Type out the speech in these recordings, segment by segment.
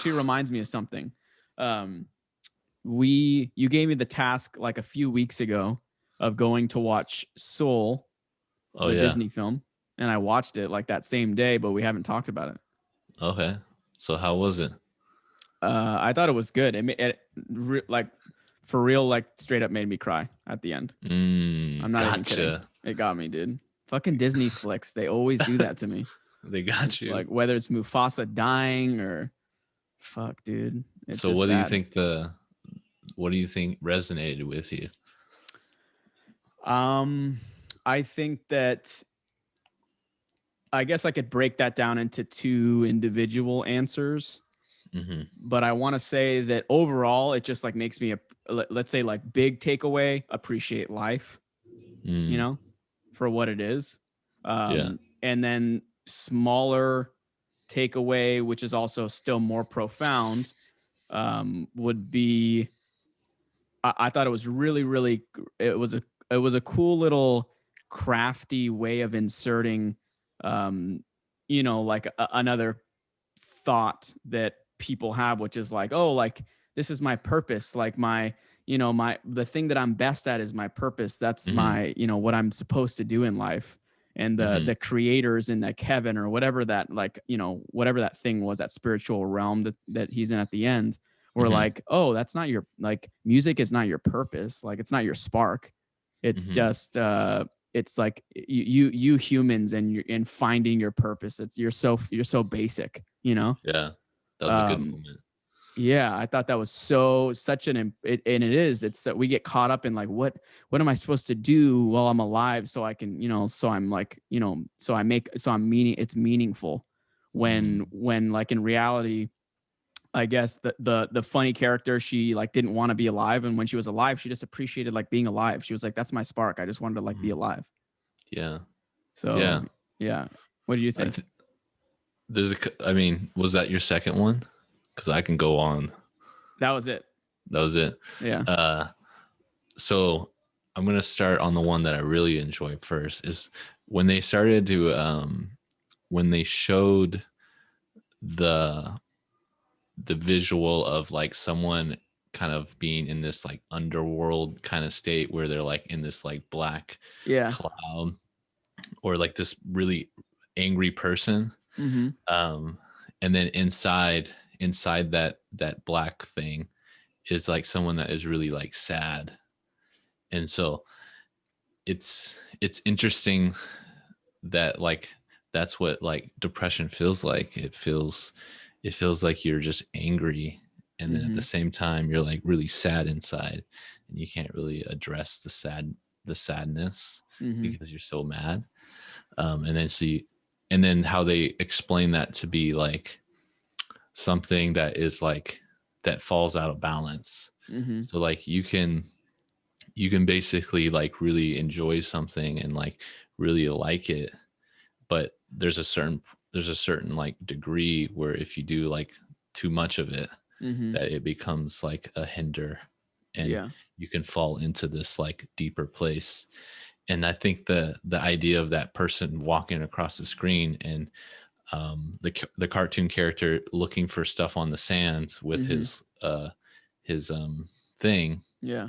actually reminds me of something. Um, you gave me the task like a few weeks ago of going to watch Soul, Oh the yeah. Disney film, and I watched it like that same day, but we haven't talked about it. Okay. So how was it? I thought it was good. Like for real, like straight up made me cry at the end. I'm not even kidding. Gotcha. It got me, dude. Fucking Disney flicks. They always do that to me. They got you. Like whether it's Mufasa dying or fuck, dude. It's So just sad. what do you think resonated with you? Um, I think that I guess I could break that down into two individual answers, Mm-hmm. but I want to say that overall, it just like makes me let's say like big takeaway, appreciate life, you Mm, know, for what it is. yeah. And then smaller takeaway, which is also still more profound, would be I thought it was really, really it was a cool little crafty way of inserting like another thought that people have, which is like, oh, like this is my purpose, like my the thing that I'm best at is my purpose. That's Mm-hmm. my what I'm supposed to do in life. And Mm-hmm. the creators in like heaven or whatever that like whatever that thing was, that spiritual realm that he's in at the end, were Mm-hmm. like, oh, that's not your like music is not your purpose, like it's not your spark. It's Mm-hmm. just it's like you humans and you're in finding your purpose. It's you're so basic, you know. Yeah. That was a good um moment. yeah, I thought that was such and it is. It's that we get caught up in like what am I supposed to do while I'm alive so I can so I'm like so I'm meaning it's meaningful Mm. when like in reality, I guess the funny character, she like didn't want to be alive, and when she was alive, she just appreciated like being alive. She was like, "That's my spark. I just wanted to like be Mm. alive." Yeah. So Yeah. yeah, what do you I think? th- I mean, was that your second one? Because I can go on. That was it. That was it. Yeah. Uh, so I'm gonna start on the one that I really enjoy first. Is when they started to when they showed the visual of like someone kind of being in this like underworld kind of state where they're like in this like black Yeah. cloud or like this really angry person, Mm-hmm. um and then inside that black thing is like someone that is really like sad. And so it's interesting that like that's what like depression feels like. It feels like you're just angry, and then at the Mm-hmm. same time you're like really sad inside, and you can't really address the sadness Mm-hmm. because you're so mad. And then and then how they explain that to be like something that is like that falls out of balance. Mm-hmm. So like you can basically like really enjoy something and like really like it, but there's a certain like degree where if you do like too much of it, Mm-hmm. that it becomes like a hinder, and Yeah. you can fall into this like deeper place. And I think the idea of that person walking across the screen and the cartoon character looking for stuff on the sand with Mm-hmm. his thing, Yeah.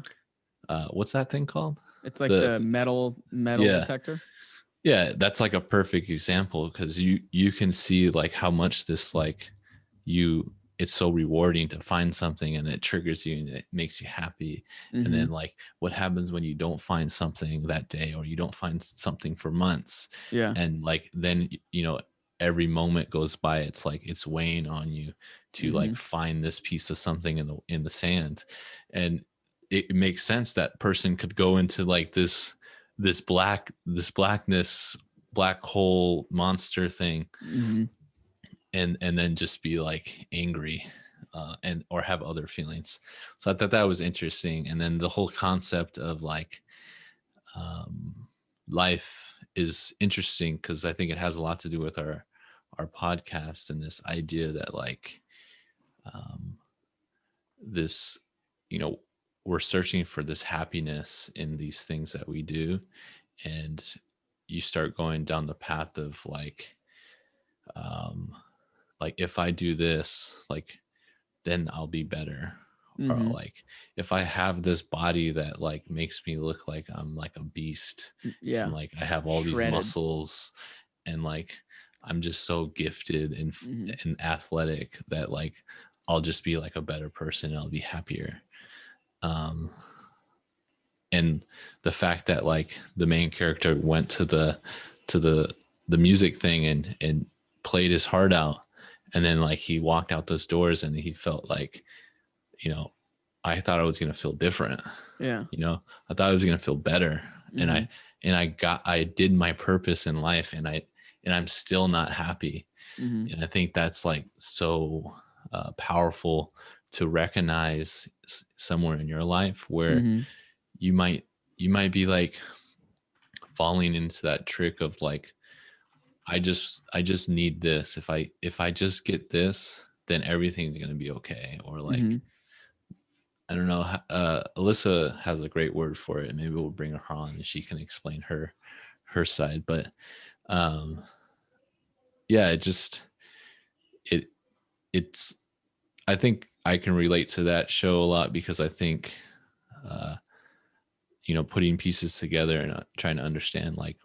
what's that thing called? It's like The the metal yeah. detector. Yeah, that's like a perfect example because you can see like how much this like you it's so rewarding to find something and it triggers you and it makes you happy. And Mm-hmm. then like what happens when you don't find something that day or you don't find something for months, Yeah. and like then every moment goes by, it's like it's weighing on you to Mm-hmm. like find this piece of something in the sand. And it makes sense that person could go into like this blackness, black hole monster thing, Mm-hmm. and then just be like angry, and or have other feelings. So I thought that was interesting. And then the whole concept of like um, life is interesting because I think it has a lot to do with our podcast and this idea that like um, this you know we're searching for this happiness in these things that we do. And you start going down the path of um like if I do this, like then I'll be better. Or Mm-hmm. like if I have this body that like makes me look like I'm like a beast, and Yeah. like I have all these Shredded. muscles, and like I'm just so gifted and Mm-hmm. and athletic that like I'll just be like a better person and I'll be happier. Um and the fact that like the main character went to the music thing and played his heart out, and then like he walked out those doors and he felt like, you know, I thought I was going to feel different. Yeah. You know, I thought I was going to feel better. And Mm-hmm. I did my purpose in life, and I'm still not happy. Mm-hmm. And I think that's like so powerful to recognize somewhere in your life where Mm-hmm. you might you might be like falling into that trick of like, I just need this. If I just get this, then everything's going to be okay. Or Mm-hmm. like, I don't know. Alyssa has a great word for it. Maybe we'll bring her on and she can explain her side. But um, yeah, it it's. I think I can relate to that show a lot because I think, uh, putting pieces together and trying to understand like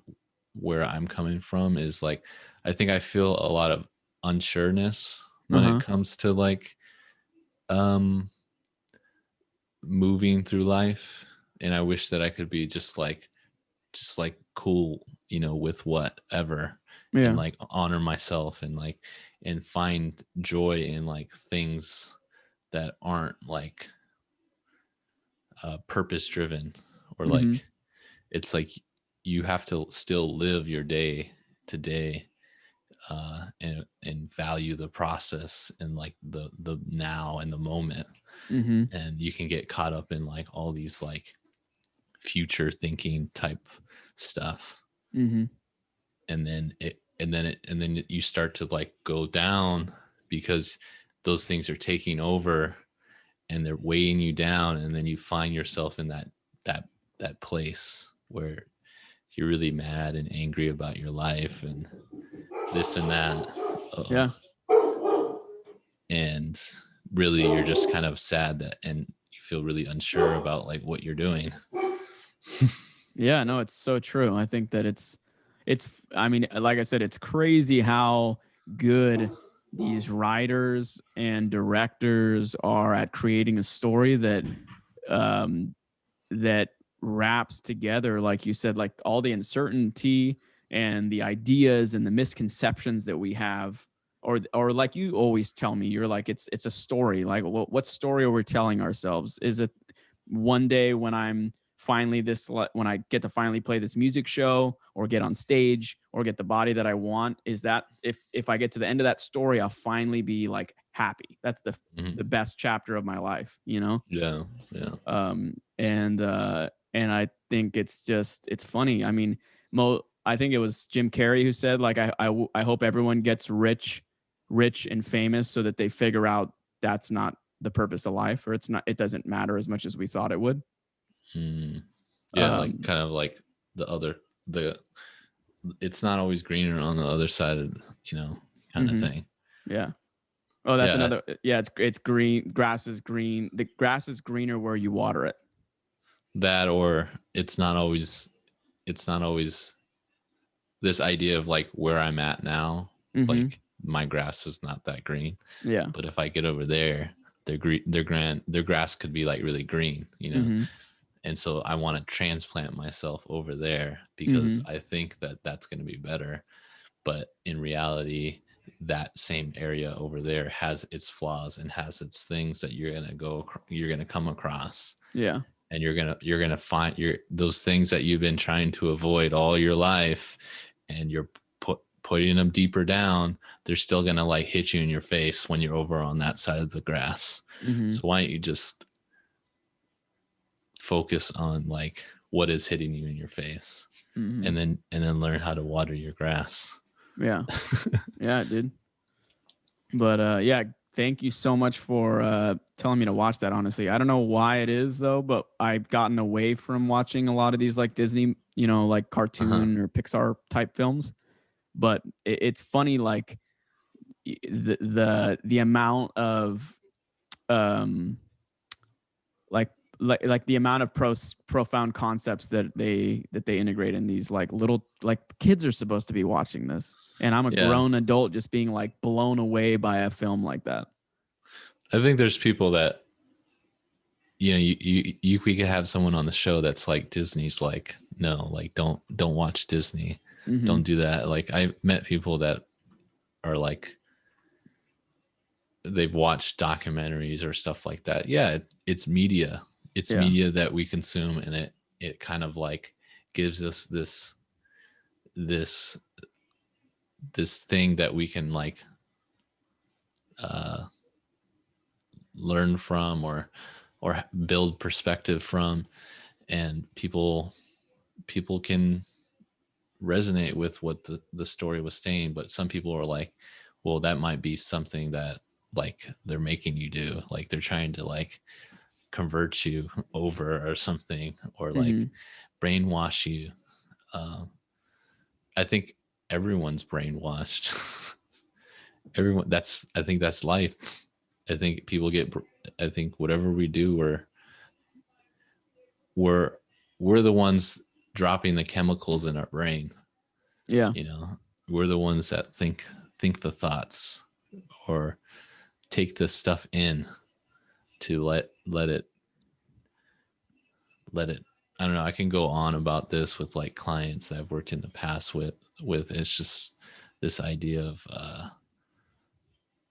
where I'm coming from is like, I think I feel a lot of unsureness when it Uh-huh. comes to like um moving through life, and I wish that I could be just like cool, with whatever, and Yeah. like honor myself and like and find joy in like things that aren't like purpose driven, or Mm-hmm. like it's like you have to still live your day to day, and value the process and like the now and the moment. Mm-hmm. And you can get caught up in like all these like future thinking type stuff, Mm-hmm. and then you start to like go down because those things are taking over and they're weighing you down, and then you find yourself in that that place where you're really mad and angry about your life and this and that. uh, Yeah. and really you're just kind of sad that, and you feel really unsure about like what you're doing. Yeah, no, it's so true. I think that I mean, like I said, it's crazy how good these writers and directors are at creating a story um that wraps together, like you said, like all the uncertainty and the ideas and the misconceptions that we have, or like you always tell me, you're like, it's a story. Like, what story are we telling ourselves? Is it one day when I'm finally when I get to finally play this music show or get on stage or get the body that I want, is that if I get to the end of that story, I'll finally be like happy. That's Mhm. the best chapter of my life, you know? Yeah, yeah. And I think it's funny. I mean, I think it was Jim Carrey who said like, I hope everyone gets rich and famous so that they figure out that's not the purpose of life, or it doesn't matter as much as we thought it would. Mm. Yeah, like Um, kind of like the it's not always greener on the other side of, kind of mhm, thing. yeah. Oh, that's Yeah, another. Yeah, it's green. Grass is green. The grass is greener where you water it. that, or it's not always this idea of like where I'm at now, Mm-hmm. like my grass is not that green, Yeah. but if I get over there, their grass could be like really green. Mm-hmm. And so I want to transplant myself over there because Mm-hmm. I think that that's going to be better. But in reality, that same area over there has its flaws and has its things that you're going to come across, Yeah. and you're going to find those things that you've been trying to avoid all your life, and you're putting them deeper down. They're still going to like hit you in your face when you're over on that side of the grass. Mm-hmm. So why don't you just focus on like what is hitting you in your face, Mm-hmm. and then learn how to water your grass. Yeah. Yeah, dude. But yeah, thank you so much for telling me to watch that. Honestly, I don't know why it is though, but I've gotten away from watching a lot of these like Disney, like Uh-huh. cartoon or Pixar type films. But it's funny, like the amount of um like the amount of profound concepts that they integrate in these, like little, like kids are supposed to be watching this, and I'm a Yeah. grown adult just being like blown away by a film like that. I think there's people that, you know, we could have someone on the show that's like, Disney's like, no, like don't watch Disney. Mhm. Don't do that. Like, I met people that are like, they've watched documentaries or stuff like that. Yeah, it's media. It's Yeah. media that we consume, and it kind of like gives us this thing that we can like learn from, or build perspective from, and people can resonate with what the story was saying. But some people are like, well, that might be something that like they're making you do, like they're trying to like convert you over or something, or like Mhm. brainwash you. I think everyone's brainwashed. Everyone, I think that's life. I think people I think whatever we do, we're the ones dropping the chemicals in our brain. Yeah. You know, we're the ones that think the thoughts, or take this stuff in to let it I don't know, I can go on about this with like clients that I've worked in the past with. It's just this idea of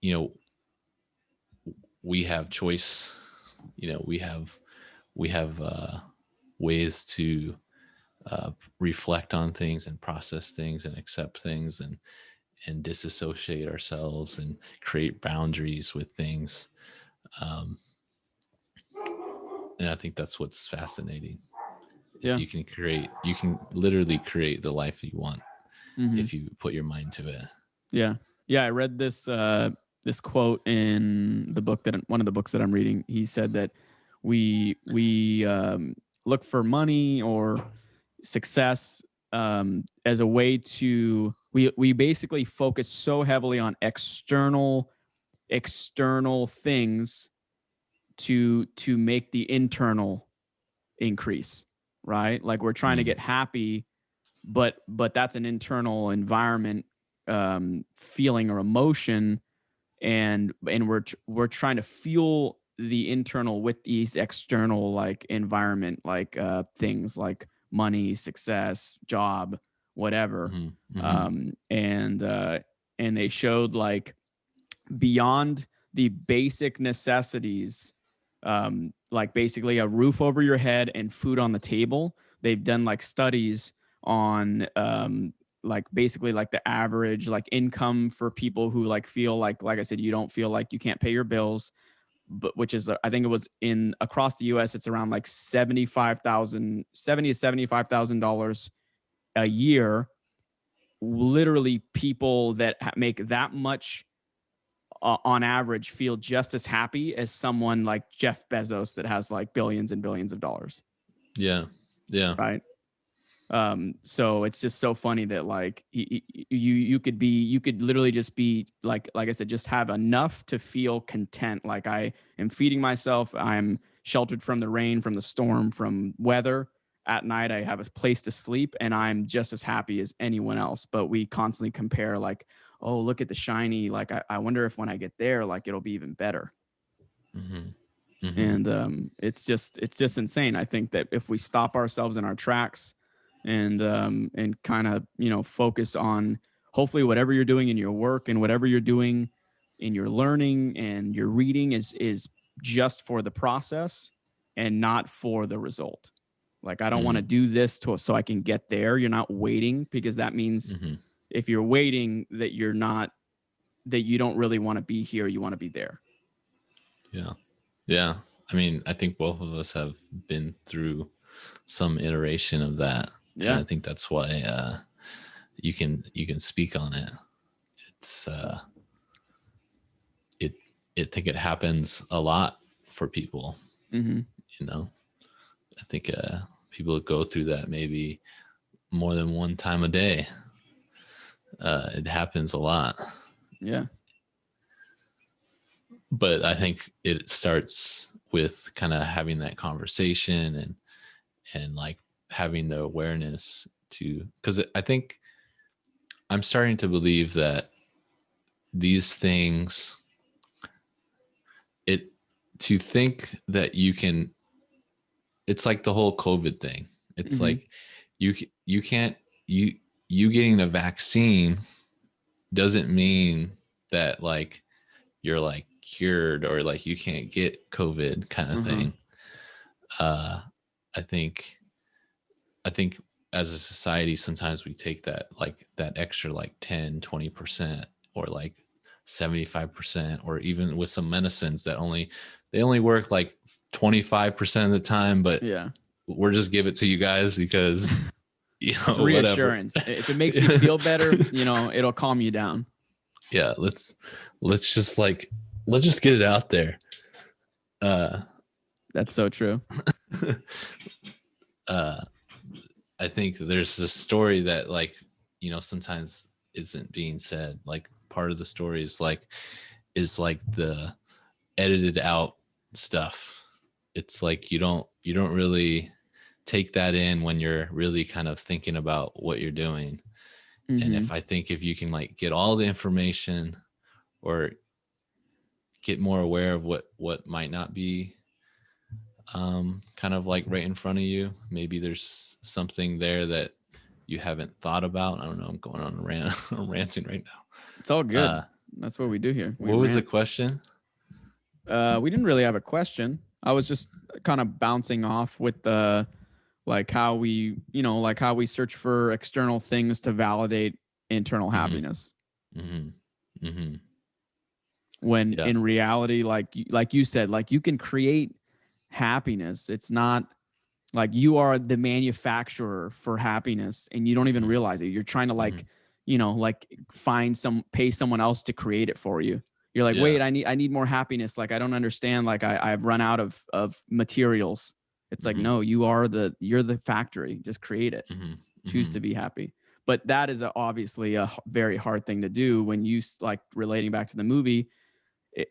you know, we have choice. You know, we have ways to reflect on things and process things and accept things, and disassociate ourselves and create boundaries with things. And I think that's what's fascinating. Yeah. Is you can literally create the life you want Mhm. if you put your mind to it. Yeah. Yeah. I read this quote in the book, that one of the books that I'm reading. He said that we look for money or success as a way to, we basically focus so heavily on external things to make the internal increase, right? Like we're trying to get happy, but that's an internal environment, feeling or emotion, and we're trying to fuel the internal with these external, like environment, like things like money, success, job, whatever. Mm-hmm. Mm-hmm. And they showed like beyond the basic necessities, like basically a roof over your head and food on the table. They've done like studies on like basically like the average like income for people who like feel like I said, you don't feel like you can't pay your bills, but which is I think it was in across the US, it's around like $70 to $75,000 a year. Literally people that make that much on average feel just as happy as someone like Jeff Bezos that has like billions and billions of dollars. Yeah. Yeah. Right. So it's just so funny that like you could literally just be like I said, just have enough to feel content. Like I am feeding myself. I'm sheltered from the rain, from the storm, from weather. At night, I have a place to sleep, and I'm just as happy as anyone else. But we constantly compare, like, oh, look at the shiny. Like I wonder if when I get there, like it'll be even better. Mm-hmm. Mm-hmm. And it's just insane. I think that if we stop ourselves in our tracks and kind of, you know, focus on hopefully whatever you're doing in your work and whatever you're doing in your learning and your reading is just for the process and not for the result. Like I don't want to do this so I can get there. You're not waiting, because that means if you're waiting, that you don't really want to be here. You want to be there. Yeah. Yeah. I mean, I think both of us have been through some iteration of that. Yeah. And I think that's why you can speak on it. It's I think it happens a lot for people. Mm-hmm. You know, I think people go through that maybe more than one time a day. It happens a lot. Yeah. but I think it starts with kind of having that conversation and like having the awareness to, because I think I'm starting to believe that these things, it to think that you can, it's like the whole COVID thing. It's like you can't, you getting a vaccine doesn't mean that like you're like cured or like you can't get COVID kind of thing. uh i think I think as a society sometimes we take that like that extra like 10-20% or like 75%, or even with some medicines that they only work like 25% of the time, but Yeah. we're just give it to you guys because It's whatever. reassurance. If it makes you feel better, it'll calm you down. Yeah, let's just like let's just get it out there. That's so true. I think there's this story that like sometimes isn't being said. Like part of the story is like the edited out stuff. It's like you don't really take that in when you're really kind of thinking about what you're doing. And if you can like get all the information or get more aware of what might not be kind of like right in front of you, maybe there's something there that you haven't thought about. I don't know, I'm going on a rant. I'm ranting right now. It's all good. That's what we do here. What was the question? We didn't really have a question. I was just kind of bouncing off with the like how we search for external things to validate internal happiness. When in reality, like you said, like you can create happiness. It's not like you are the manufacturer for happiness and you don't even realize it. You're trying to like pay someone else to create it for you. You're like, wait, I need more happiness. Like, I don't understand. Like I've run out of materials. It's like, no, you're the factory. Just create it. Choose to be happy. But that is obviously a very hard thing to do when you like relating back to the movie.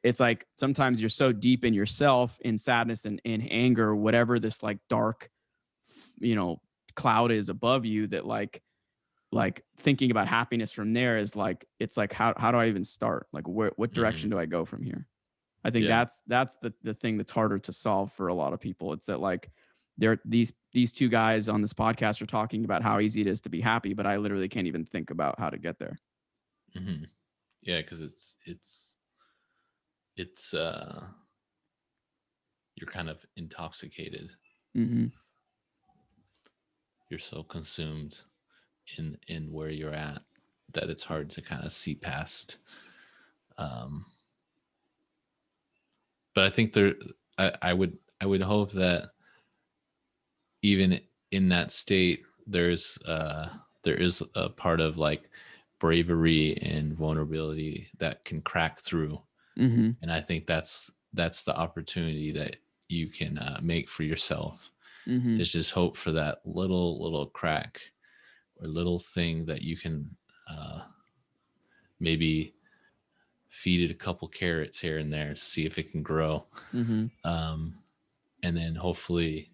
It's like sometimes you're so deep in yourself, in sadness and in anger, whatever this like dark, cloud is above you, that like thinking about happiness from there is like, it's like, how do I even start? Like what direction do I go from here? I think that's the thing that's harder to solve for a lot of people. It's that like these two guys on this podcast are talking about how easy it is to be happy, but I literally can't even think about how to get there. Yeah, because it's you're kind of intoxicated. You're so consumed in where you're at that it's hard to kind of see past. But I think I would hope that even in that state there is a part of like bravery and vulnerability that can crack through. And I think that's the opportunity that you can make for yourself. Is just hope for that little crack or little thing that you can maybe feed it a couple carrots here and there, see if it can grow. And then hopefully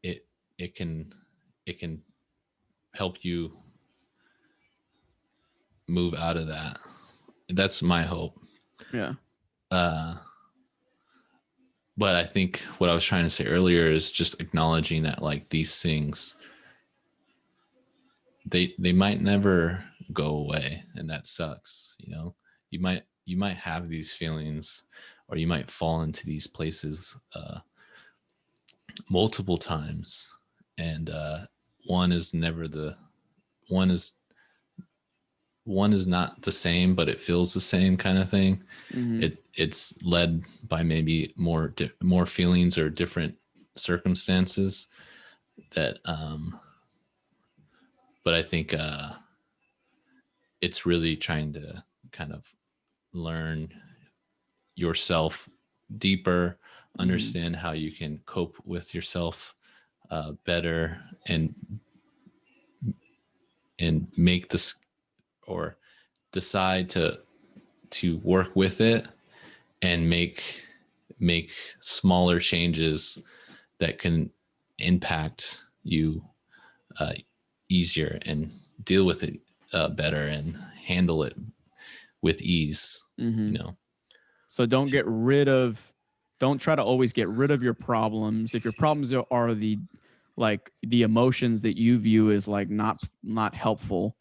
it can help you move out of that. That's my hope. Yeah. But I think what I was trying to say earlier is just acknowledging that like these things, they might never go away, and that sucks. You might have these feelings, or you might fall into these places multiple times, and one is not the same, but it feels the same kind of thing. It's led by maybe more feelings or different circumstances that but I think it's really trying to kind of learn yourself deeper, understand how you can cope with yourself better, and make this or decide to work with it and make smaller changes that can impact you easier and deal with it better and handle it with ease. Mm-hmm. You know. So don't try to always get rid of your problems. If your problems are the emotions that you view as like not helpful,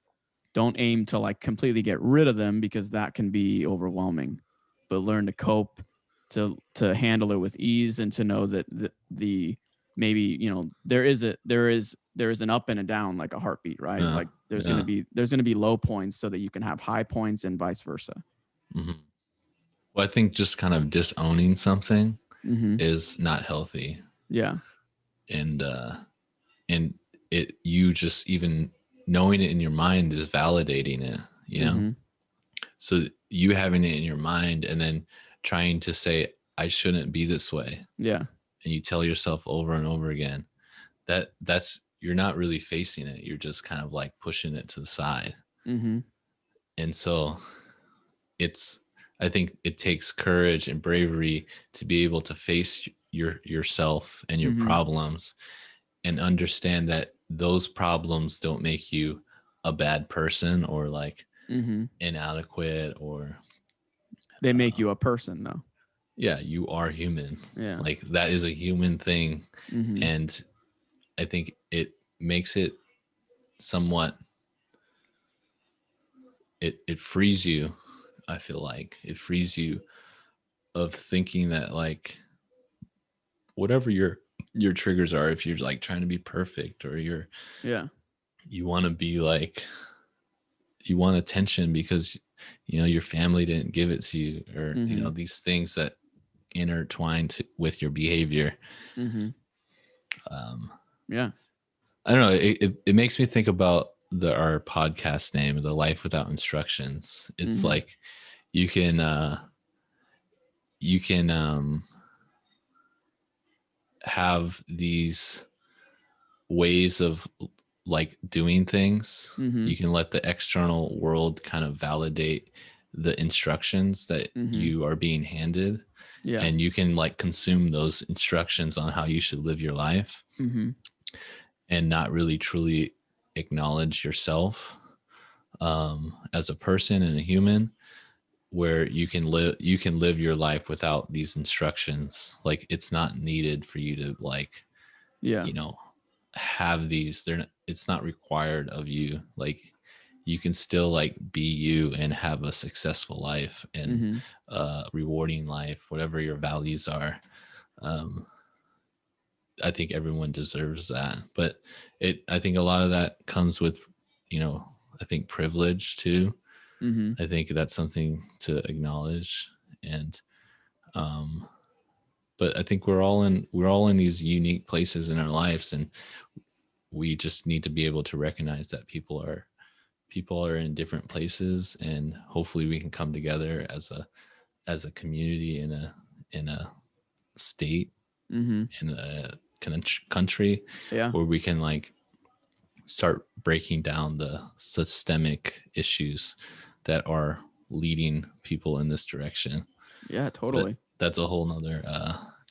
don't aim to like completely get rid of them, because that can be overwhelming. But learn to cope, to handle it with ease, and to know that the maybe, you know, there is an up and a down, like a heartbeat, right? Yeah, Like there's yeah. gonna be low points so that you can have high points, and vice versa. Mm-hmm. Well, I think just kind of disowning something Mm-hmm. is not healthy, Yeah. and it, you just even knowing it in your mind is validating it, you know. Mm-hmm. So you having it in your mind and then trying to say, I shouldn't be this way, Yeah. and you tell yourself over and over again, that's you're not really facing it, you're just kind of like pushing it to the side. Mm-hmm. And so it's, I think it takes courage and bravery to be able to face yourself and your Mm-hmm. problems, and understand that those problems don't make you a bad person or like Mm-hmm. inadequate, or They make you a person, though. yeah, you are human. Yeah. Like that is a human thing. Mm-hmm. And I think it makes it somewhat, it frees you. I feel like it frees you of thinking that like whatever your triggers are, if you're like trying to be perfect, or Yeah. you want to be like, you want attention because you know your family didn't give it to you, or you Mm-hmm. know these things that intertwine with your behavior. Mm-hmm. um Yeah. I don't know, it makes me think about our podcast name, The Life Without Instructions. It's Mm-hmm. like you can you can have these ways of like doing things. Mm-hmm. You can let the external world kind of validate the instructions that Mm-hmm. you are being handed, Yeah. and you can like consume those instructions on how you should live your life, Mm-hmm. and not really truly acknowledge yourself as a person and a human, where you can live your life without these instructions. Like it's not needed for you to like, Yeah. you know, have these, it's not required of you. Like you can still like be you and have a successful life and Mm-hmm. rewarding life, whatever your values are. um I think everyone deserves that, but I think a lot of that comes with, you know, I think privilege too. Mm-hmm. I think that's something to acknowledge. And um but I think we're all in these unique places in our lives, and we just need to be able to recognize that people are in different places, and hopefully we can come together as a community in a state, Mm-hmm. in a country, Yeah. where we can like start breaking down the systemic issues that are leading people in this direction. Yeah. But Totally. that's a whole nother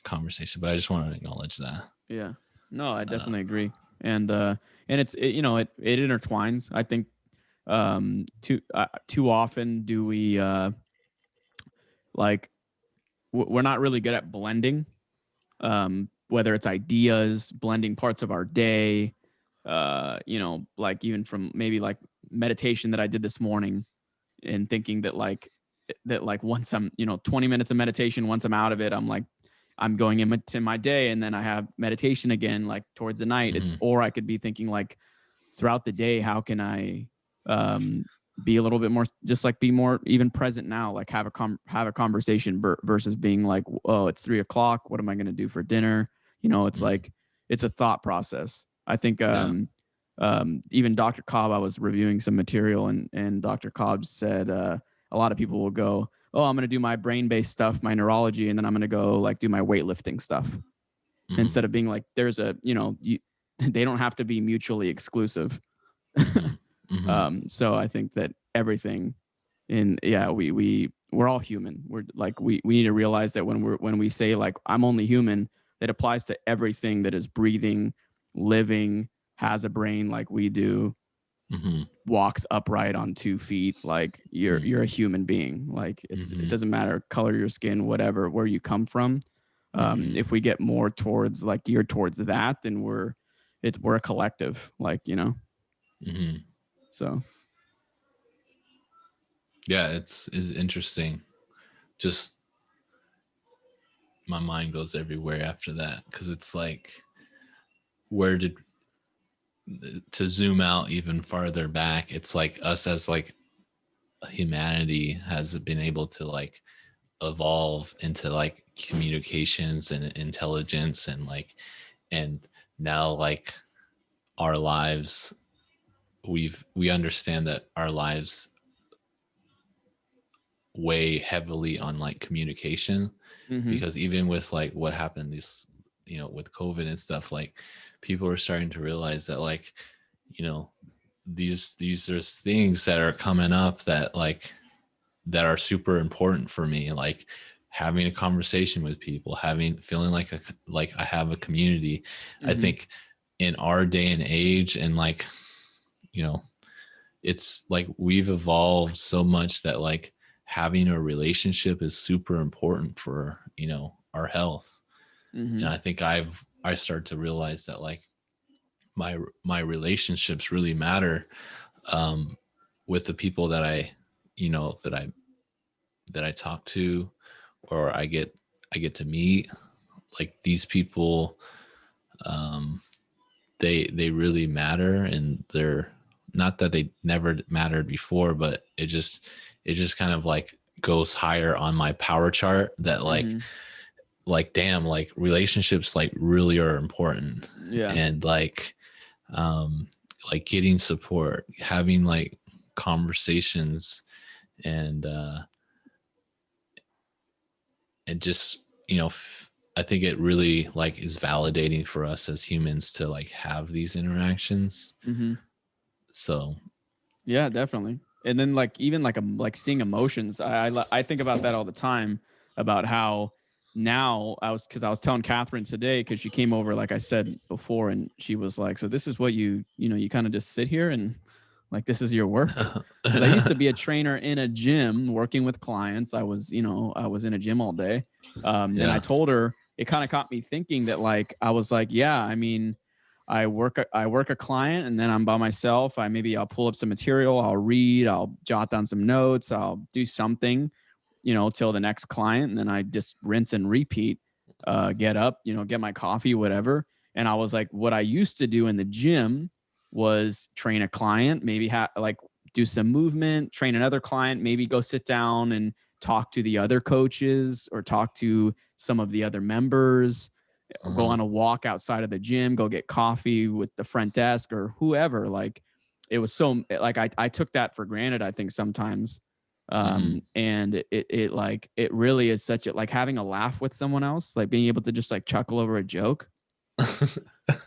conversation, but I just want to acknowledge that. Yeah. No, I uh, definitely agree. And you know, it intertwines. I think too often do we like we're not really good at blending, whether it's ideas, blending parts of our day, you know, like even from maybe like meditation that I did this morning, and thinking that like once I'm, you know, 20 minutes of meditation, once I'm out of it, I'm like, I'm going into my day, and then I have meditation again, like towards the night. It's, mhm, or I could be thinking like throughout the day, how can I um, be a little bit more, just like be more even present now, like have a conversation versus being like, oh, it's 3 o'clock. What am I going to do for dinner? You know, it's mhm. like, it's a thought process. I think Yeah. even Dr. Cobb, I was reviewing some material, and Dr. Cobb said a lot of people will go, oh, I'm going to do my brain-based stuff, my neurology, and then I'm going to go like do my weightlifting stuff, Mhm, instead of being like, there's a, you know, they don't have to be mutually exclusive. mhm, mhm. So I think that everything we we're all human. We're like, we need to realize that when we say like, I'm only human, that applies to everything that is breathing, living, has a brain like we do, Mm-hmm. walks upright on 2 feet. Like you're a human being. Like it doesn't matter color your skin, whatever, where you come from. If we get more towards like geared towards that, then we're a collective, like, Mm-hmm. so. Yeah, it's interesting. Just my mind goes everywhere after that, because it's like, where did, to zoom out even farther back, it's like us as like humanity has been able to like evolve into like communications and intelligence, and like, and now like our lives, we understand that our lives weigh heavily on like communication, Mm-hmm. because even with like what happened this, with COVID and stuff, like people are starting to realize that like, these are things that are coming up that like, that are super important for me, like having a conversation with people, feeling like I have a community. I Mm-hmm. think in our day and age, and like, it's like we've evolved so much that like having a relationship is super important for, our health. Mm-hmm. And I think I start to realize that like my relationships really matter, um, with the people that you know that I talk to, or I get to meet. Like these people, um, they really matter, and they're not that they never mattered before, but it just kind of like goes higher on my power chart, that Mm-hmm. like damn, like relationships like really are important. Yeah. And um like getting support, having like conversations, and and just, I think it really like is validating for us as humans to like have these interactions. Mm-hmm. So Yeah, definitely. And then like even like seeing emotions, I think about that all the time, about how now because I was telling Catherine today, because she came over like I said before, and she was like, so this is what you kind of just sit here and like this is your work. Because I used to be a trainer in a gym working with clients. I was in a gym all day. And I yeah. told her, it kind of caught me thinking that like I was like, yeah, I mean, I work a client, and then I'm by myself. I'll pull up some material, I'll read, I'll jot down some notes, I'll do something, till the next client, and then I just rinse and repeat. Get up, get my coffee, whatever. And I was like, what I used to do in the gym was train a client, maybe like do some movement, train another client, maybe go sit down and talk to the other coaches or talk to some of the other members, go Uh-huh. on a walk outside of the gym, go get coffee with the front desk or whoever. Like it was so like I took that for granted, I think sometimes. And it like it really is such a like having a laugh with someone else, like being able to just like chuckle over a joke.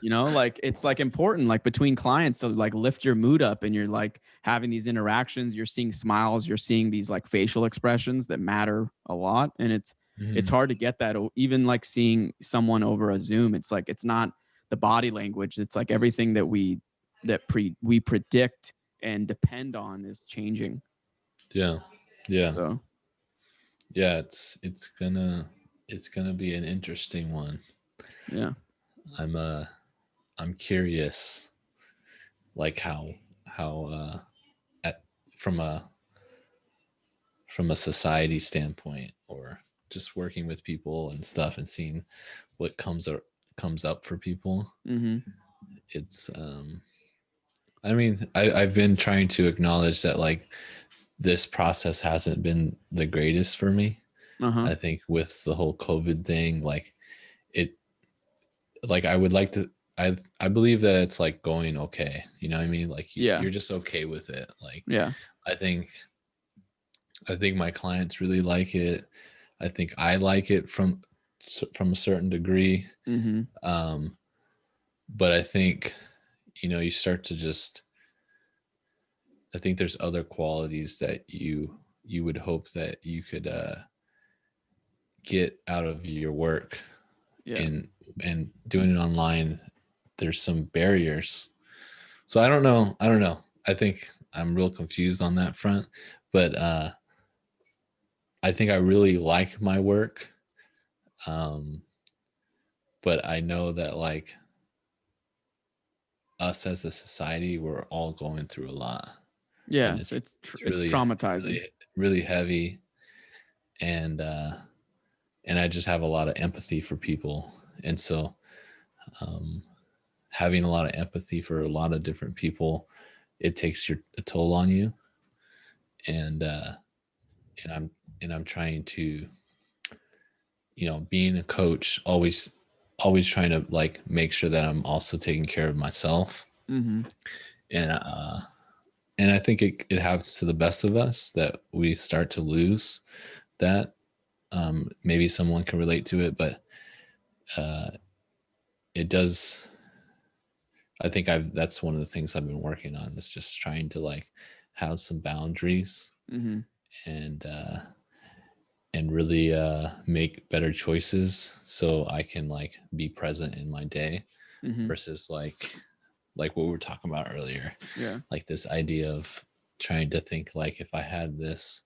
Like it's like important, like between clients, to like lift your mood up, and you're like having these interactions, you're seeing smiles, you're seeing these like facial expressions that matter a lot. And it's Mhm. hard to get that, even like seeing someone over a Zoom. It's like it's not the body language, it's like everything that we predict and depend on is changing. Yeah. Yeah. So Yeah. It's gonna be an interesting one. yeah. I'm uh I'm curious, like how at, from a society standpoint, or just working with people and stuff, and seeing what comes up for people. Mm-hmm. It's I mean, I've been trying to acknowledge that like this process hasn't been the greatest for me. Uh-huh. I think with the whole COVID thing, like it, like I would like to, I believe that it's like going okay. You know what I mean? Like Yeah. you're just okay with it. Like Yeah. I think, I think my clients really like it. I think I like it from a certain degree. Mm-hmm. Um, but I think, you start to just, I think there's other qualities that you would hope that you could get out of your work. Yeah. And doing it online, there's some barriers. So I don't know, I think I'm real confused on that front. But I think I really like my work. um but I know that like us as a society, we're all going through a lot, and Yeah. it's So it's it's really traumatizing. really heavy. And and I just have a lot of empathy for people. And so um having a lot of empathy for a lot of different people, it takes a toll on you. And and I'm trying to, being a coach, always trying to like make sure that I'm also taking care of myself. Mm-hmm. And I think it happens to the best of us that we start to lose that. Maybe someone can relate to it, but uh, it does. I think that's one of the things I've been working on, is just trying to like have some boundaries. Mm-hmm. And and really make better choices so I can like be present in my day, Mm-hmm. versus like what we were talking about earlier, Yeah. like this idea of trying to think like if I had this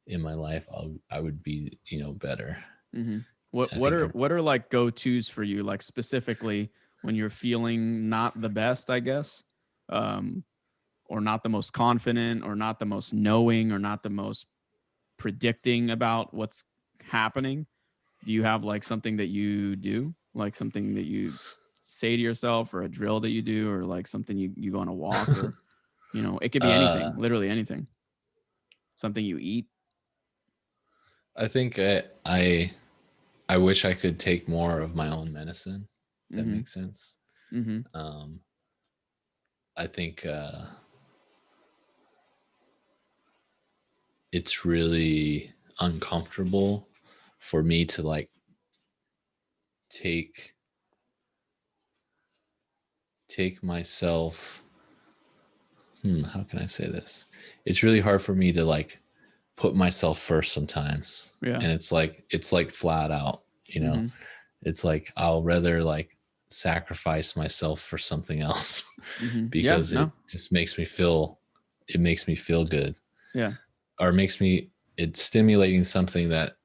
in my life, I would be, better. Mm-hmm. I think What are like go tos for you, like specifically when you're feeling not the best, I guess, um, or not the most confident, or not the most knowing, or not the most predicting about what's happening? Do you have like something that you do, like something that you say to yourself, or a drill that you do, or like something you go on a walk, or it could be uh anything, literally anything, something you eat? I think I wish I could take more of my own medicine, if that Mm-hmm. makes sense. Mm-hmm. um I think it's really uncomfortable for me to like take myself. How can I say this? It's really hard for me to like put myself first sometimes. Yeah. And it's like flat out, Mm-hmm. it's like I'll rather like sacrifice myself for something else Mm-hmm. Yeah. because it No. just makes me feel good, Yeah. or it's stimulating something that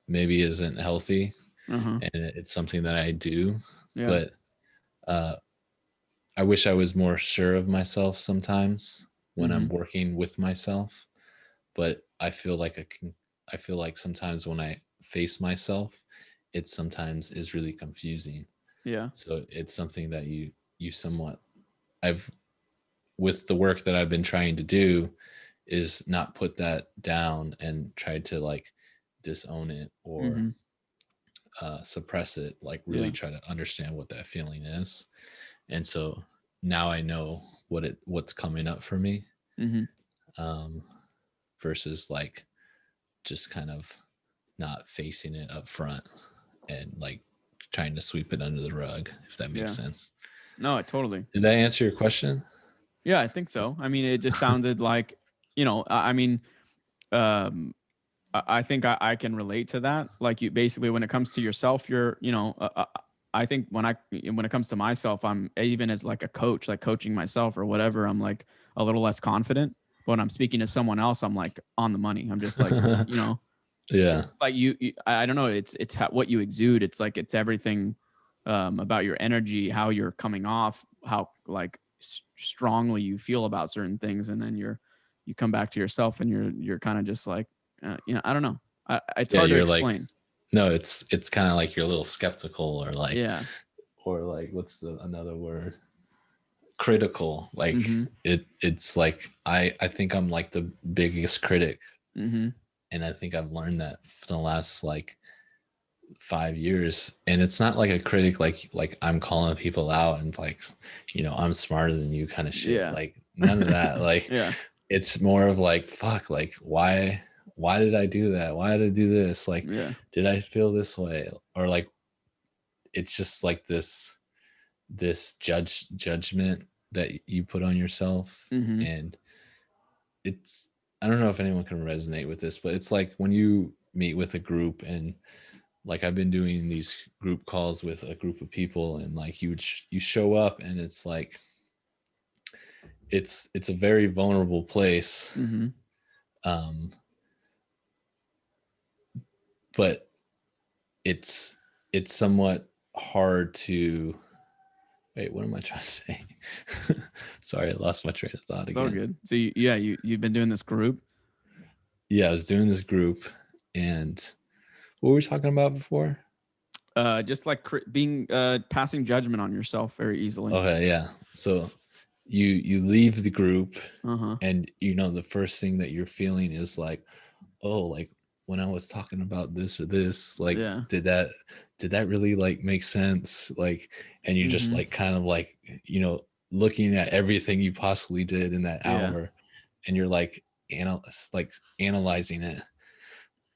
maybe isn't healthy, Uh-huh. and it's something that I do. Yeah. But uh I wish I was more sure of myself sometimes when Mm-hmm. I'm working with myself. But I feel like sometimes when I face myself, it sometimes is really confusing. Yeah. So it's something that you somewhat I've with the work that I've been trying to do, is not put that down and try to like disown it, or Mm-hmm. suppress it, like really Yeah. try to understand what that feeling is. And so now I know what's coming up for me, Mm-hmm. um, versus like just kind of not facing it up front and like trying to sweep it under the rug, if that makes Yeah. sense. No, totally. Did that answer your question? Yeah, I think so. I mean, it just sounded like, I mean, um, I think I can relate to that. Like, you basically, when it comes to yourself, I think when it comes to myself, I'm, even as like a coach, like coaching myself or whatever, I'm like a little less confident. But when I'm speaking to someone else, I'm like on the money. I'm just like, Yeah. it's just like I don't know. It's what you exude. It's like, it's everything about your energy, how you're coming off, how like strongly you feel about certain things, and then you come back to yourself, and you're kind of just like, I don't know. It's Yeah, hard to you're like, explain. no, it's kind of like you're a little skeptical, Yeah. or like what's the another word? Critical. Like Mm-hmm. it's like I think I'm like the biggest critic. Mm-hmm. And I think I've learned that for the last like 5 years. And it's not like a critic like I'm calling people out and like, I'm smarter than you kind of shit. Yeah. Like none of that. Like Yeah. it's more of like, fuck, like why did I do that? Why did I do this? Like, Yeah. did I feel this way? Or like it's just like this judgment that you put on yourself. Mm-hmm. And it's I don't know if anyone can resonate with this, but it's like when you meet with a group, and like I've been doing these group calls with a group of people, and like you show up, and it's like it's a very vulnerable place. Mm-hmm. Um, but it's somewhat hard to wait. What am I trying to say? Sorry, I lost my train of thought It's again. all good. So you've been doing this group. Yeah, I was doing this group, and what were we talking about before? Just like being passing judgment on yourself very easily. Okay, yeah. So you leave the group, Uh-huh. and the first thing that you're feeling is like, oh, like when I was talking about this or this, like Yeah. did that really like make sense? Like, and you just Mhm. like kind of like, looking at everything you possibly did in that Yeah. hour, and you're like analyzing it.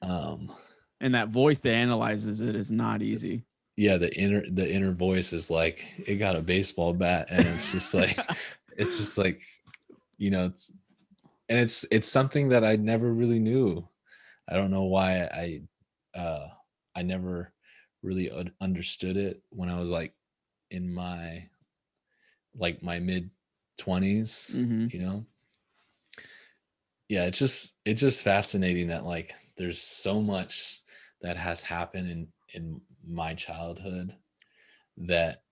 And that voice that analyzes it is not easy. Yeah, the inner voice is like, it got a baseball bat, and it's just like it's just like, it's something that I never really knew. I don't know why I never really understood it when I was like in my mid 20s, Mhm. Yeah, it's just fascinating that like there's so much that has happened in my childhood that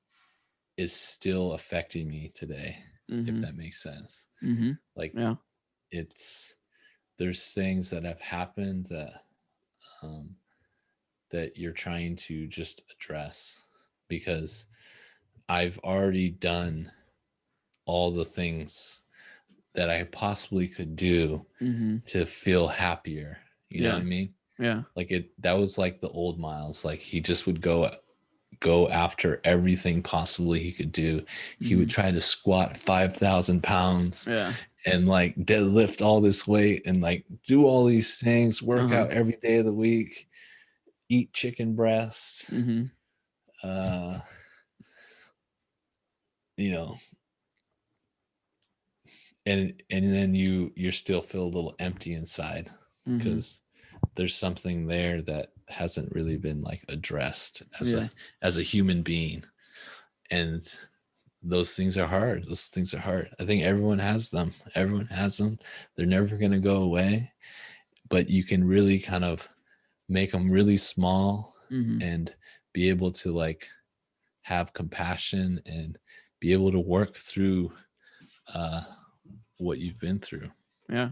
is still affecting me today, if Mhm. that makes sense. Mhm. Like Yeah. there's things that have happened um, that you're trying to just address, because I've already done all the things that I possibly could do Mhm. to feel happier. You know what Yeah. I mean? Yeah. Like that was like the old Miles. Like he just would go after everything possibly he could do. He would Mhm. try to squat 5,000 pounds Yeah. and like deadlift all this weight and like do all these things, work Uh-huh. out every day of the week, eat chicken breast, Mhm. uh, you know, and then you're still feel a little empty inside, Mhm. because there's something there that hasn't really been like addressed Yeah. as a human being. And those things are hard. I think everyone has them. They're never going to go away, but you can really kind of make them really small, Mhm. and be able to like have compassion and be able to work through uh, what you've been through. Yeah.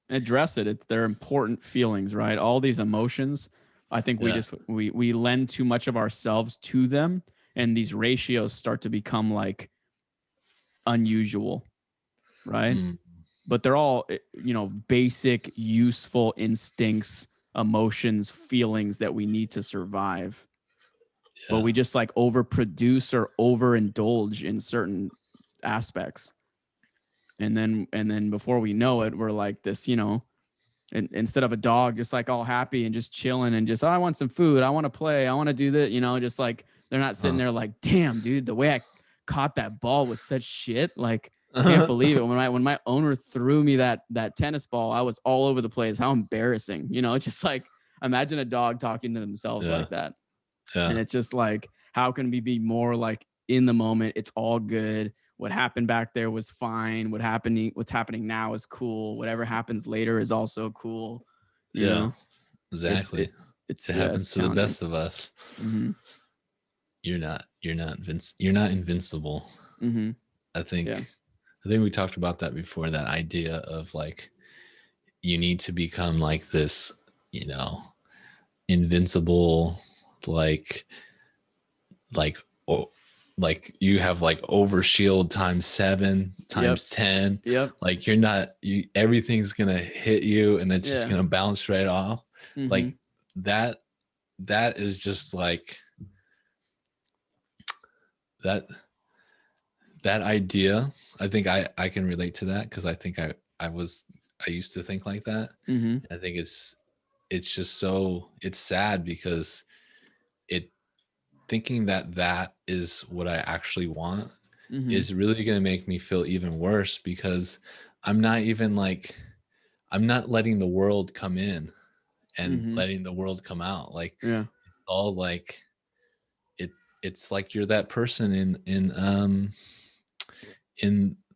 Address it. They're important feelings, right? All these emotions. I think we Yeah. just we lend too much of ourselves to them, and these ratios start to become like unusual, right? Mm, But they're all basic useful instincts, emotions, feelings that we need to survive, but yeah. we just like overproduce or overindulge in certain aspects, and then before we know it, we're like this, instead of a dog just like all happy and just chilling and just, oh, I want some food, I want to play, I want to do that, just like they're not sitting there like, damn dude, the way I caught that ball was such shit, like can't believe it. When my owner threw me that tennis ball, I was all over the place. How embarrassing. It's just like, imagine a dog talking to themselves Yeah. like that. Yeah. And it's just like, how can we be more like in the moment? It's all good. What happened back there was fine. What's happening now is cool. Whatever happens later is also cool. You Yeah. know, Exactly. it's It yeah, happens it's to the challenging. best of us. Mm-hmm. You're not invincible. Mm-hmm. I Yeah. think we talked about that before, that idea of like you need to become like this, invincible, like like oh, like you have like overshield times 7 Yep. times 10. Yep. Like everything's gonna hit you, and it's just Yeah. gonna bounce right off. Mm-hmm. Like that is just like that idea. I think I can relate to that, because I think I used to think like that. Mm-hmm. I think it's just it's sad, because it thinking that is what I actually want Mm-hmm. is really going to make me feel even worse, because I'm not even like I'm not letting the world come in and Mm-hmm. letting the world come out. Like Yeah. all like it it's like you're that person in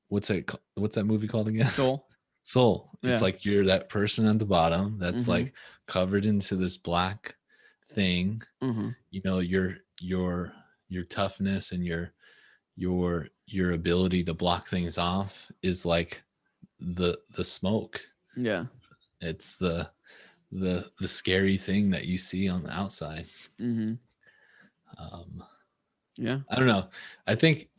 what's that movie called again? Soul. Soul. It's Yeah. like you're that person at the bottom that's Mm-hmm. like covered into this black thing. Mm-hmm. You know, your toughness and your ability to block things off is like the smoke. Yeah. It's the scary thing that you see on the outside. Mm-hmm. Um, Yeah. I don't know. I think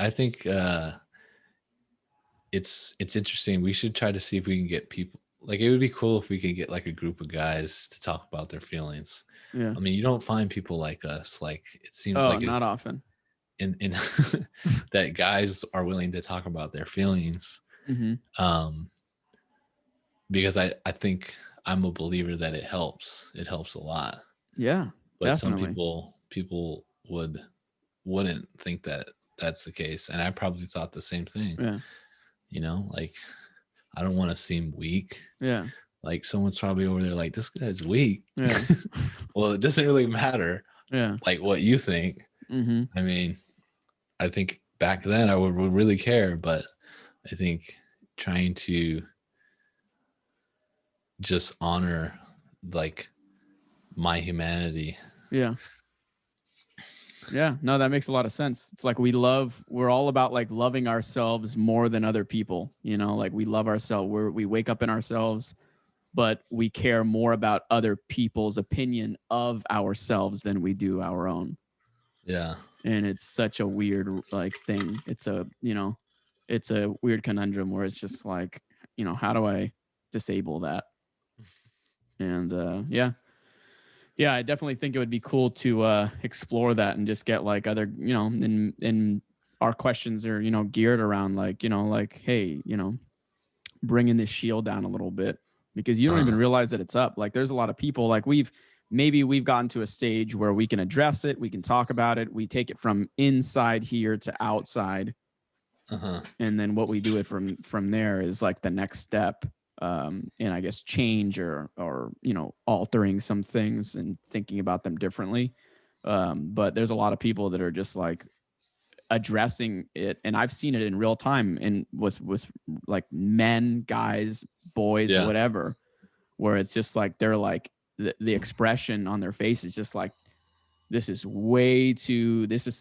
it's interesting. We should try to see if we can get people, like it would be cool if we could get like a group of guys to talk about their feelings. Yeah. I mean, you don't find people like us. Like it seems Oh, like not it's often. in that guys are willing to talk about their feelings. Mm-hmm. Um, because I think I'm a believer that it helps. It helps a lot. Yeah, But some definitely. people wouldn't think that that's the case, and I probably thought the same thing. Yeah. You know, like I don't want to seem weak. Yeah. Like someone's probably over there like, this guy's weak. Yeah. Well, it doesn't really matter Yeah. like what you think. Mm-hmm. I mean, I think back then I would really care, but I think trying to just honor like my humanity. Yeah. Yeah. No, that makes a lot of sense. It's like we're all about like loving ourselves more than other people. You know, like we love ourselves. We wake up in ourselves, but we care more about other people's opinion of ourselves than we do our own. Yeah. And it's such a weird like thing. It's a weird conundrum where it's just like, how do I disable that? And yeah, I definitely think it would be cool to explore that and just get like other, and our questions are, geared around like, like, hey, bringing this shield down a little bit, because you don't even realize that it's up. Like there's a lot of people like we've gotten to a stage where we can address it, we can talk about it, we take it from inside here to outside. And then what we do it from there is like the next step. And I guess change or altering some things and thinking about them differently. But there's a lot of people that are just like addressing it, and I've seen it in real time and with like men, guys, boys, Yeah. whatever, where it's just like they're like the expression on their face is just like, this is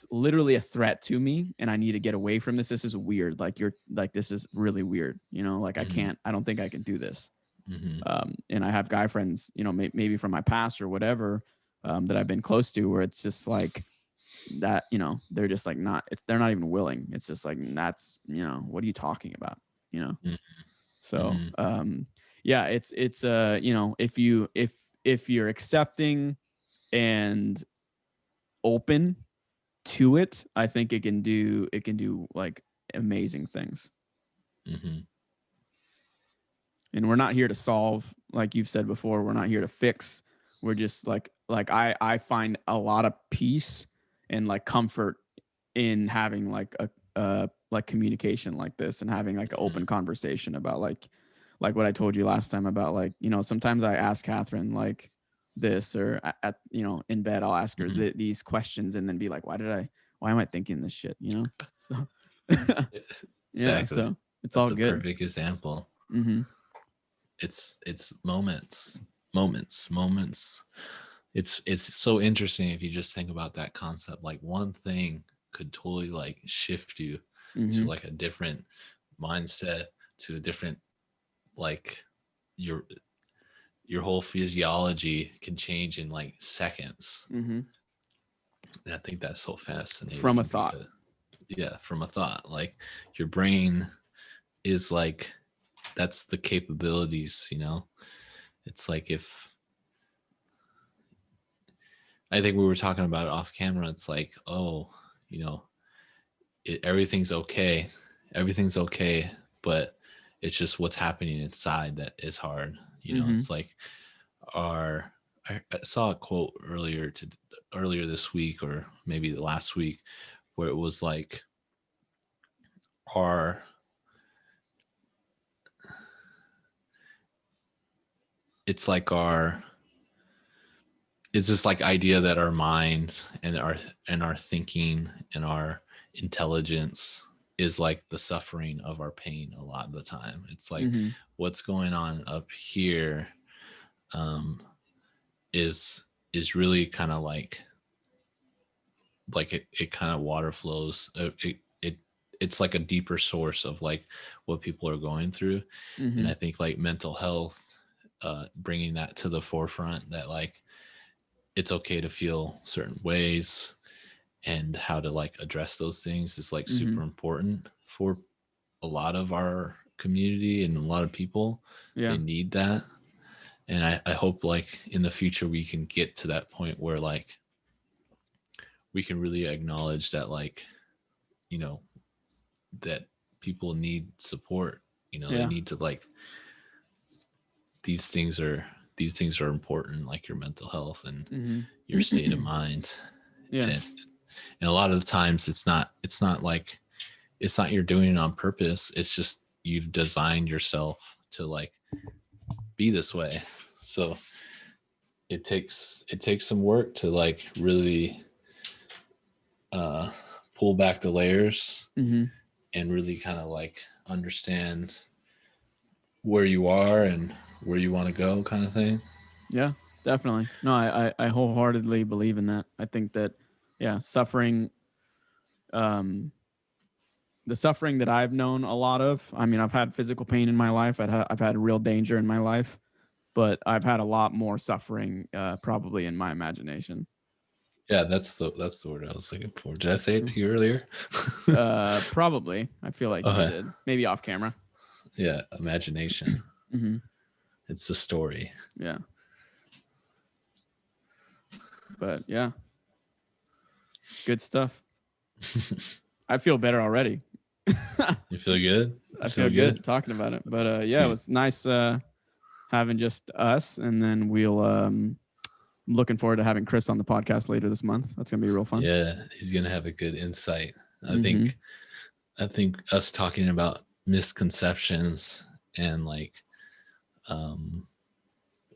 literally a threat to me and I need to get away from this. This is weird. Like this is really weird. Like I don't think I can do this. And I have guy friends, maybe from my past or whatever, that I've been close to, where it's just like that, they're just like they're not even willing. It's just like, that's, what are you talking about? So, yeah, it's if you're accepting and open to it, I think it can do like amazing things. And we're not here to solve, like you've said before, we're not here to fix. We're just like I find a lot of peace and like comfort in having like a like communication like this, and having like an open conversation about like what I told you last time about like, sometimes I ask Catherine like this, or at in bed I'll ask her these questions and then be like, why am I thinking this shit? So yeah, Exactly. so it's That's all a good. perfect example. It's moments. It's so interesting if you just think about that concept. Like one thing could totally like shift you to like a different mindset, to a different, like your whole physiology can change in like seconds. And I think that's so fascinating. From a thought. Yeah, from a thought. Like your brain is like, that's the capabilities, It's like, if I think we were talking about it off camera, it's like, oh, everything's okay, but it's just what's happening inside that is hard. It's like I saw a quote earlier this week, or maybe the last week, where it was like it's like it's this like idea that our mind and our thinking and our intelligence is like the suffering of our pain a lot of the time. It's like Mm-hmm. what's going on up here um is really kind of like it kind of water flows. It's like a deeper source of like what people are going through. And Mm-hmm. I think like mental health, bringing that to the forefront, that like it's okay to feel certain ways and how to like address those things is like Mm-hmm. super important for a lot of our community and a lot of people. Yeah. They need that. And I hope like in the future we can get to that point where like we can really acknowledge that like, you know, that people need support. You know, they Yeah. need to like these things are important, like your mental health and Mm-hmm. your state of mind. Yeah. And a lot of the times it's not like it's not you're doing it on purpose. It's just you've designed yourself to like be this way. So it takes some work to like really pull back the layers Mm-hmm. and really kind of like understand where you are and where you want to go, kind of thing. Yeah, definitely. No, I wholeheartedly believe in that. I think that, yeah, suffering, um, the suffering that I've known a lot of. I mean, I've had physical pain in my life. I've had real danger in my life, but I've had a lot more suffering, probably in my imagination. Yeah, that's the word I was looking for. Did I say it to you earlier? Probably. I feel like you Okay. did. Maybe off camera. Yeah, imagination. Mm-hmm. It's the story. Yeah. But yeah, good stuff. I feel better already. You feel good? I feel good talking about it. But yeah, it was nice having just us, and then we'll looking forward to having Chris on the podcast later this month. That's gonna be real fun. Yeah, he's gonna have a good insight. I Mhm. think us talking about misconceptions and like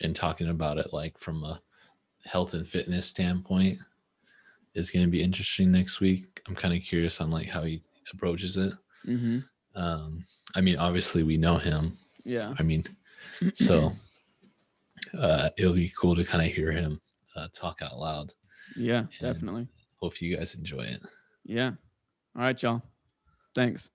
and talking about it like from a health and fitness standpoint is going to be interesting next week. I'm kind of curious on like how he approaches it. Mhm. I mean, obviously we know him. Yeah. I mean, so it'll be cool to kind of hear him talk out loud. Yeah, And definitely. hope you guys enjoy it. Yeah. All right, y'all. Thanks.